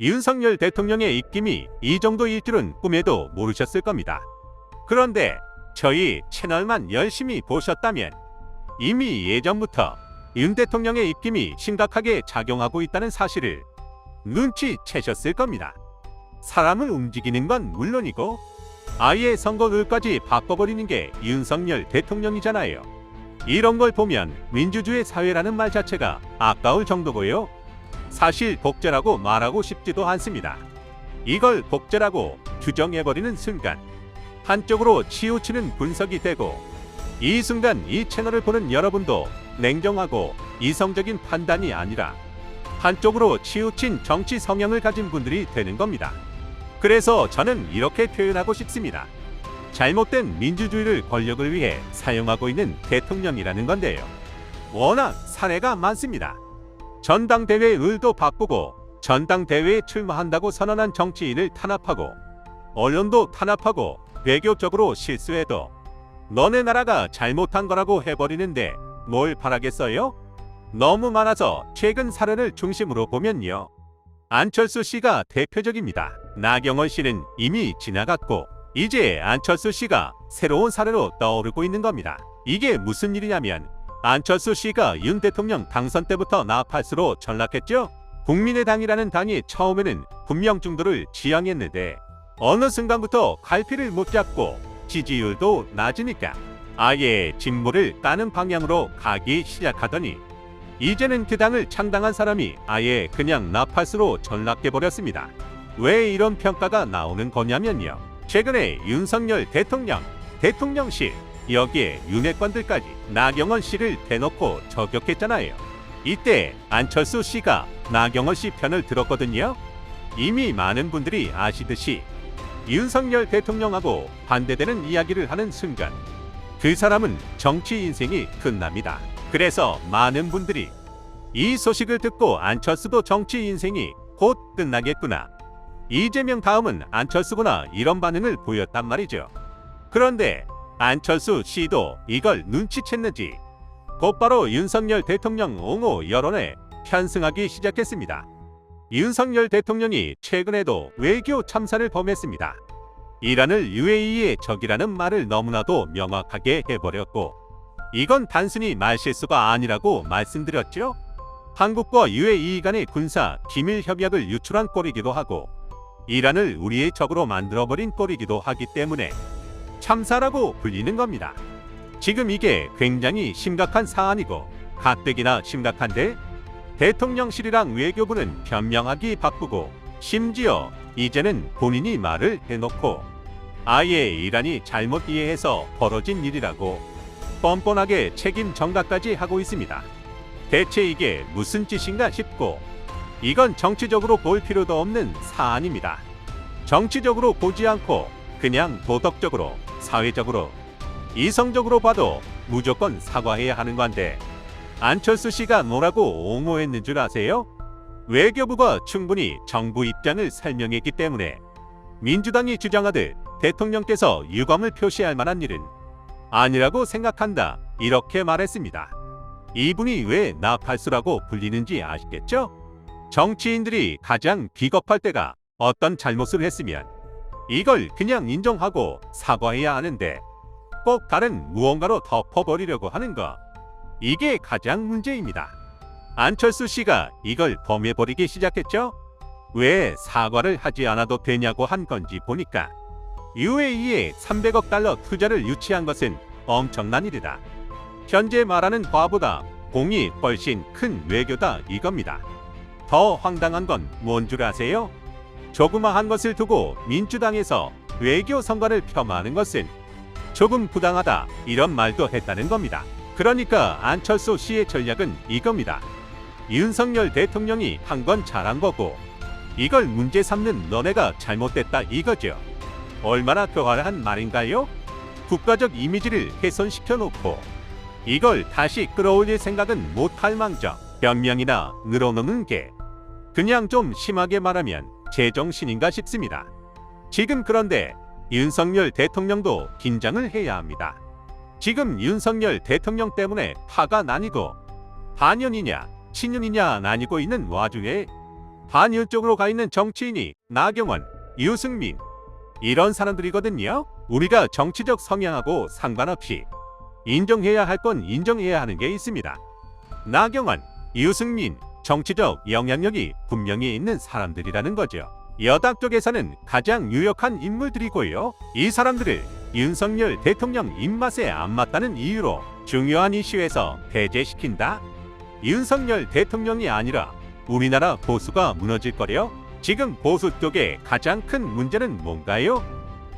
윤석열 대통령의 입김이 이 정도일 줄은 꿈에도 모르셨을 겁니다. 그런데 저희 채널만 열심히 보셨다면 이미 예전부터 윤 대통령의 입김이 심각하게 작용하고 있다는 사실을 눈치채셨을 겁니다. 사람을 움직이는 건 물론이고 아예 선거 룰까지 바꿔버리는 게 윤석열 대통령이잖아요. 이런 걸 보면 민주주의 사회라는 말 자체가 아까울 정도고요. 사실 복제라고 말하고 싶지도 않습니다. 이걸 복제라고 규정해버리는 순간 한쪽으로 치우치는 분석이 되고, 이 순간 이 채널을 보는 여러분도 냉정하고 이성적인 판단이 아니라 한쪽으로 치우친 정치 성향을 가진 분들이 되는 겁니다. 그래서 저는 이렇게 표현하고 싶습니다. 잘못된 민주주의를 권력을 위해 사용하고 있는 대통령이라는 건데요. 워낙 사례가 많습니다. 전당대회 룰도 바꾸고 전당대회에 출마한다고 선언한 정치인을 탄압하고 언론도 탄압하고 외교적으로 실수해도 너네 나라가 잘못한 거라고 해버리는데 뭘 바라겠어요? 너무 많아서 최근 사례를 중심으로 보면요. 안철수 씨가 대표적입니다. 나경원 씨는 이미 지나갔고 이제 안철수 씨가 새로운 사례로 떠오르고 있는 겁니다. 이게 무슨 일이냐면 안철수 씨가 윤 대통령 당선 때부터 나팔수로 전락했죠. 국민의당이라는 당이 처음에는 분명중도를 지향했는데 어느 순간부터 갈피를 못 잡고 지지율도 낮으니까 아예 진보를 까는 방향으로 가기 시작하더니 이제는 그 당을 창당한 사람이 아예 그냥 나팔수로 전락해버렸습니다. 왜 이런 평가가 나오는 거냐면요. 최근에 윤석열 대통령실 여기에 윤핵관들까지 나경원 씨를 대놓고 저격했잖아요. 이때 안철수 씨가 나경원 씨 편을 들었거든요. 이미 많은 분들이 아시듯이 윤석열 대통령하고 반대되는 이야기를 하는 순간 그 사람은 정치 인생이 끝납니다. 그래서 많은 분들이 이 소식을 듣고 안철수도 정치 인생이 곧 끝나겠구나, 이재명 다음은 안철수구나, 이런 반응을 보였단 말이죠. 그런데 안철수 씨도 이걸 눈치챘는지 곧바로 윤석열 대통령 옹호 여론에 편승하기 시작했습니다. 윤석열 대통령이 최근에도 외교 참사를 범했습니다. 이란을 UAE의 적이라는 말을 너무나도 명확하게 해버렸고, 이건 단순히 말실수가 아니라고 말씀드렸죠. 한국과 UAE 간의 군사 기밀 협약을 유출한 꼴이기도 하고 이란을 우리의 적으로 만들어버린 꼴이기도 하기 때문에 참사라고 불리는 겁니다. 지금 이게 굉장히 심각한 사안이고 가뜩이나 심각한데 대통령실이랑 외교부는 변명하기 바쁘고 심지어 이제는 본인이 말을 해놓고 아예 이란이 잘못 이해해서 벌어진 일이라고 뻔뻔하게 책임 전가까지 하고 있습니다. 대체 이게 무슨 짓인가 싶고, 이건 정치적으로 볼 필요도 없는 사안입니다. 정치적으로 보지 않고 그냥 도덕적으로, 사회적으로, 이성적으로 봐도 무조건 사과해야 하는 건데 안철수 씨가 뭐라고 옹호했는 줄 아세요? 외교부가 충분히 정부 입장을 설명했기 때문에 민주당이 주장하듯 대통령께서 유감을 표시할 만한 일은 아니라고 생각한다, 이렇게 말했습니다. 이분이 왜 나팔수라고 불리는지 아시겠죠? 정치인들이 가장 비겁할 때가 어떤 잘못을 했으면 이걸 그냥 인정하고 사과해야 하는데 꼭 다른 무언가로 덮어버리려고 하는 거, 이게 가장 문제입니다. 안철수 씨가 이걸 범해버리기 시작했죠? 왜 사과를 하지 않아도 되냐고 한 건지 보니까 UAE에 300억 달러 투자를 유치한 것은 엄청난 일이다, 현재 말하는 과보다 공이 훨씬 큰 외교다, 이겁니다. 더 황당한 건 뭔 줄 아세요? 조그마한 것을 두고 민주당에서 외교 성과를 폄하하는 것은 조금 부당하다, 이런 말도 했다는 겁니다. 그러니까 안철수 씨의 전략은 이겁니다. 윤석열 대통령이 한 건 잘한 거고 이걸 문제 삼는 너네가 잘못됐다, 이거죠. 얼마나 교활한 말인가요? 국가적 이미지를 훼손시켜 놓고 이걸 다시 끌어올릴 생각은 못할 망정 변명이나 늘어놓는 게 그냥 좀 심하게 말하면 제정신인가 싶습니다. 지금 그런데 윤석열 대통령도 긴장을 해야 합니다. 지금 윤석열 대통령 때문에 화가 나뉘고 반연이냐 친윤이냐 나뉘고 있는 와중에 반윤 쪽으로 가 있는 정치인이 나경원, 유승민 이런 사람들이거든요. 우리가 정치적 성향하고 상관없이 인정해야 할 건 인정해야 하는 게 있습니다. 나경원, 유승민 정치적 영향력이 분명히 있는 사람들이라는 거죠. 여당 쪽에서는 가장 유력한 인물들이고요. 이 사람들을 윤석열 대통령 입맛에 안 맞다는 이유로 중요한 이슈에서 배제시킨다? 윤석열 대통령이 아니라 우리나라 보수가 무너질 거래요? 지금 보수 쪽의 가장 큰 문제는 뭔가요?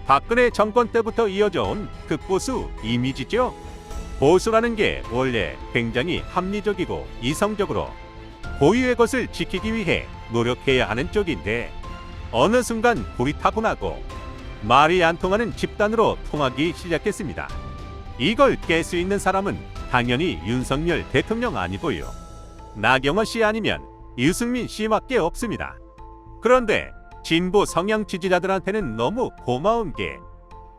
박근혜 정권 때부터 이어져 온 극보수 이미지죠. 보수라는 게 원래 굉장히 합리적이고 이성적으로 고유의 것을 지키기 위해 노력해야 하는 쪽인데 어느 순간 불이 타분하고 말이 안 통하는 집단으로 통하기 시작했습니다. 이걸 깰 수 있는 사람은 당연히 윤석열 대통령 아니고요. 나경원 씨 아니면 유승민 씨밖에 없습니다. 그런데 진보 성향 지지자들한테는 너무 고마운 게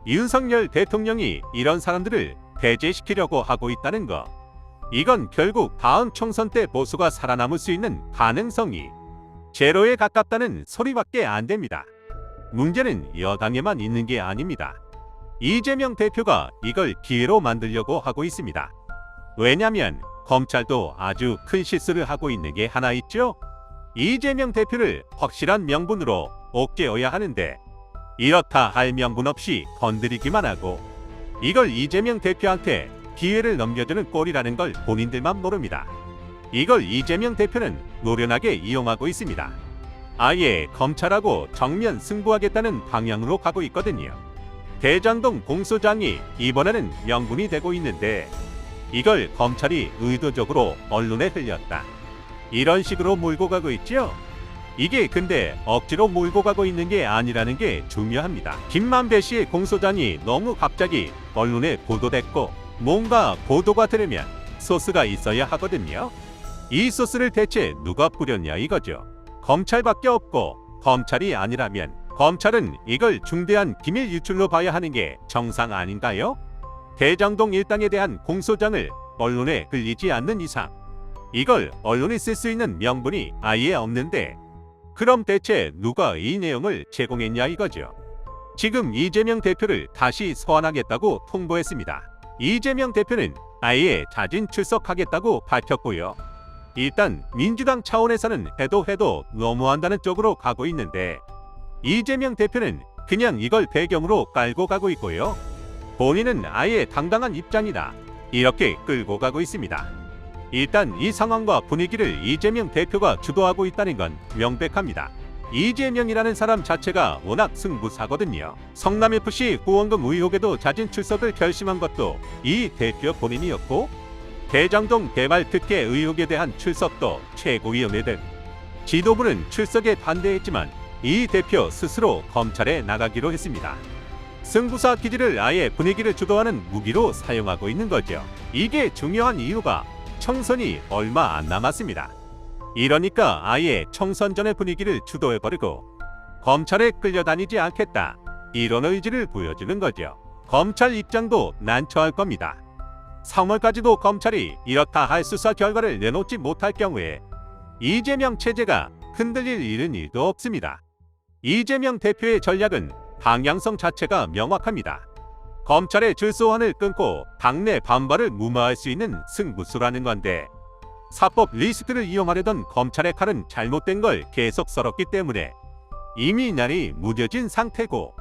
윤석열 대통령이 이런 사람들을 배제시키려고 하고 있다는 거. 이건 결국 다음 총선 때 보수가 살아남을 수 있는 가능성이 제로에 가깝다는 소리밖에 안 됩니다. 문제는 여당에만 있는 게 아닙니다. 이재명 대표가 이걸 기회로 만들려고 하고 있습니다. 왜냐면 검찰도 아주 큰 실수를 하고 있는 게 하나 있죠. 이재명 대표를 확실한 명분으로 옥죄어야 하는데 이렇다 할 명분 없이 건드리기만 하고 이걸 이재명 대표한테 기회를 넘겨주는 꼴이라는 걸 본인들만 모릅니다. 이걸 이재명 대표는 노련하게 이용하고 있습니다. 아예 검찰하고 정면 승부하겠다는 방향으로 가고 있거든요. 대장동 공소장이 이번에는 명분이 되고 있는데 이걸 검찰이 의도적으로 언론에 흘렸다. 이런 식으로 몰고 가고 있죠. 이게 근데 억지로 몰고 가고 있는 게 아니라는 게 중요합니다. 김만배 씨의 공소장이 너무 갑자기 언론에 보도됐고 뭔가 보도가 들으면 소스가 있어야 하거든요. 이 소스를 대체 누가 뿌렸냐 이거죠. 검찰밖에 없고 검찰이 아니라면 검찰은 이걸 중대한 기밀 유출로 봐야 하는 게 정상 아닌가요? 대장동 일당에 대한 공소장을 언론에 흘리지 않는 이상 이걸 언론이 쓸 수 있는 명분이 아예 없는데 그럼 대체 누가 이 내용을 제공했냐 이거죠. 지금 이재명 대표를 다시 소환하겠다고 통보했습니다. 이재명 대표는 아예 자진 출석하겠다고 밝혔고요. 일단 민주당 차원에서는 해도 너무한다는 쪽으로 가고 있는데 이재명 대표는 그냥 이걸 배경으로 깔고 가고 있고요. 본인은 아예 당당한 입장이다. 이렇게 끌고 가고 있습니다. 일단 이 상황과 분위기를 이재명 대표가 주도하고 있다는 건 명백합니다. 이재명이라는 사람 자체가 워낙 승부사거든요. 성남FC 후원금 의혹에도 자진 출석을 결심한 것도 이 대표 본인이었고 대장동 개발 특혜 의혹에 대한 출석도 최고위원회 등 지도부는 출석에 반대했지만 이 대표 스스로 검찰에 나가기로 했습니다. 승부사 기질을 아예 분위기를 주도하는 무기로 사용하고 있는 거죠. 이게 중요한 이유가 총선이 얼마 안 남았습니다. 이러니까 아예 총선 전의 분위기를 주도해버리고 검찰에 끌려다니지 않겠다. 이런 의지를 보여주는 거죠. 검찰 입장도 난처할 겁니다. 3월까지도 검찰이 이렇다 할 수사 결과를 내놓지 못할 경우에 이재명 체제가 흔들릴 일은 일도 없습니다. 이재명 대표의 전략은 방향성 자체가 명확합니다. 검찰의 출소환을 끊고 당내 반발을 무마할 수 있는 승부수라는 건데 사법 리스크를 이용하려던 검찰의 칼은 잘못된 걸 계속 썰었기 때문에 이미 날이 무뎌진 상태고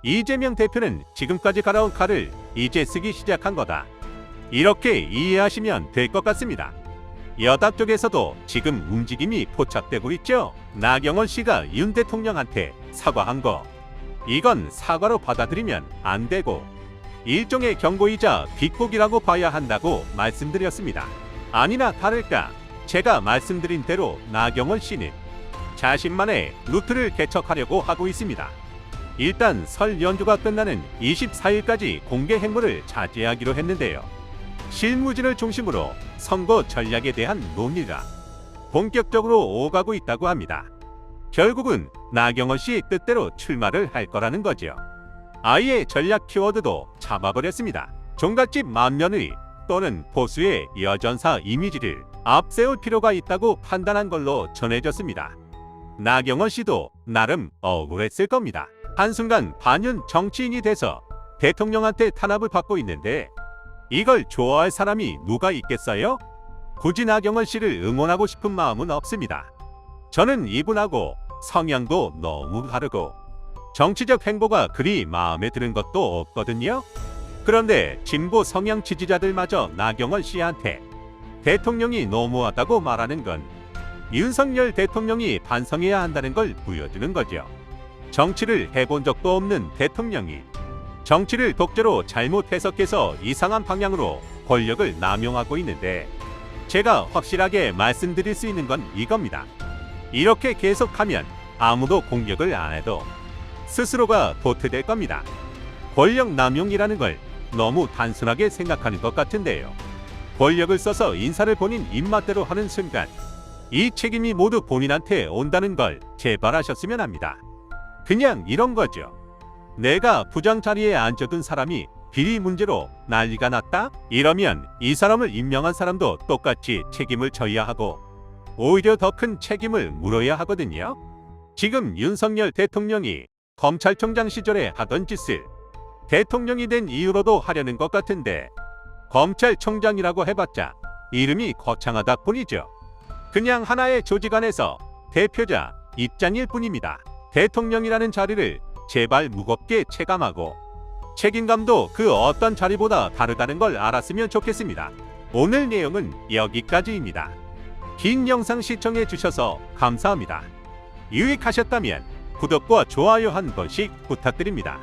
이재명 대표는 지금까지 갈아온 칼을 이제 쓰기 시작한 거다. 이렇게 이해하시면 될 것 같습니다. 여당 쪽에서도 지금 움직임이 포착되고 있죠. 나경원 씨가 윤 대통령한테 사과한 거 이건 사과로 받아들이면 안 되고 일종의 경고이자 비꼬기라고 봐야 한다고 말씀드렸습니다. 아니나 다를까 제가 말씀드린 대로 나경원 씨는 자신만의 루트를 개척하려고 하고 있습니다. 일단 설 연휴가 끝나는 24일까지 공개 행보를 자제하기로 했는데요. 실무진을 중심으로 선거 전략에 대한 논의가 본격적으로 오가고 있다고 합니다. 결국은 나경원 씨의 뜻대로 출마를 할 거라는 거죠. 아예 전략 키워드도 잡아버렸습니다. 종갓집 만면의 또는 보수의 여전사 이미지를 앞세울 필요가 있다고 판단한 걸로 전해졌습니다. 나경원 씨도 나름 억울했을 겁니다. 한순간 반윤 정치인이 돼서 대통령한테 탄압을 받고 있는데 이걸 좋아할 사람이 누가 있겠어요? 굳이 나경원 씨를 응원하고 싶은 마음은 없습니다. 저는 이분하고 성향도 너무 다르고 정치적 행보가 그리 마음에 드는 것도 없거든요. 그런데 진보 성향 지지자들마저 나경원 씨한테 대통령이 너무하다고 말하는 건 윤석열 대통령이 반성해야 한다는 걸 보여주는 거죠. 정치를 해본 적도 없는 대통령이 정치를 독재로 잘못 해석해서 이상한 방향으로 권력을 남용하고 있는데 제가 확실하게 말씀드릴 수 있는 건 이겁니다. 이렇게 계속하면 아무도 공격을 안 해도 스스로가 도태될 겁니다. 권력 남용이라는 걸 너무 단순하게 생각하는 것 같은데요. 권력을 써서 인사를 본인 입맛대로 하는 순간 이 책임이 모두 본인한테 온다는 걸 제발하셨으면 합니다. 그냥 이런 거죠. 내가 부장 자리에 앉아둔 사람이 비리 문제로 난리가 났다? 이러면 이 사람을 임명한 사람도 똑같이 책임을 져야 하고 오히려 더 큰 책임을 물어야 하거든요. 지금 윤석열 대통령이 검찰총장 시절에 하던 짓을 대통령이 된 이후로도 하려는 것 같은데 검찰총장이라고 해봤자 이름이 거창하다 뿐이죠. 그냥 하나의 조직 안에서 대표자 입장일 뿐입니다. 대통령이라는 자리를 제발 무겁게 체감하고 책임감도 그 어떤 자리보다 다르다는 걸 알았으면 좋겠습니다. 오늘 내용은 여기까지입니다. 긴 영상 시청해 주셔서 감사합니다. 유익하셨다면 구독과 좋아요 한 번씩 부탁드립니다.